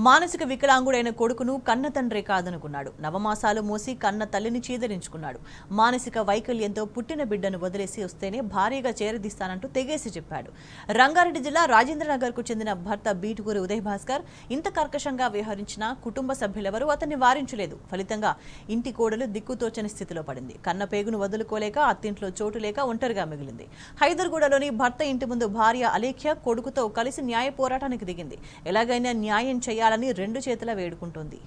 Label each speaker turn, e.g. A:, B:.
A: మానసిక వికలాంగుడైన కొడుకును కన్న తండ్రే కాదనుకున్నాడు. నవమాసాలు మోసి కన్న తల్లిని చీదరించుకున్నాడు. మానసిక వైకల్యంతో పుట్టిన బిడ్డను వదిలేసి వస్తేనే భారీగా చేరదీస్తానంటూ తెగేసి చెప్పాడు. రంగారెడ్డి జిల్లా రాజేంద్రనగర్కు చెందిన భర్త బీటుకూరి ఉదయ్ భాస్కర్ ఇంత కర్కశంగా వ్యవహరించిన కుటుంబ సభ్యులెవరూ అతన్ని వారించలేదు. ఫలితంగా ఇంటి కోడలు దిక్కుతోచని స్థితిలో పడింది. కన్న పేగును వదులుకోలేక అత్తింట్లో చోటు లేక ఒంటరిగా మిగిలింది. హైదర్గూడలోని భర్త ఇంటి ముందు భార్య అలేఖ్య కొడుకుతో కలిసి న్యాయ పోరాటానికి దిగింది. ఎలాగైనా న్యాయం చేయాలని రెండు చేతుల వేడుకుంటోంది.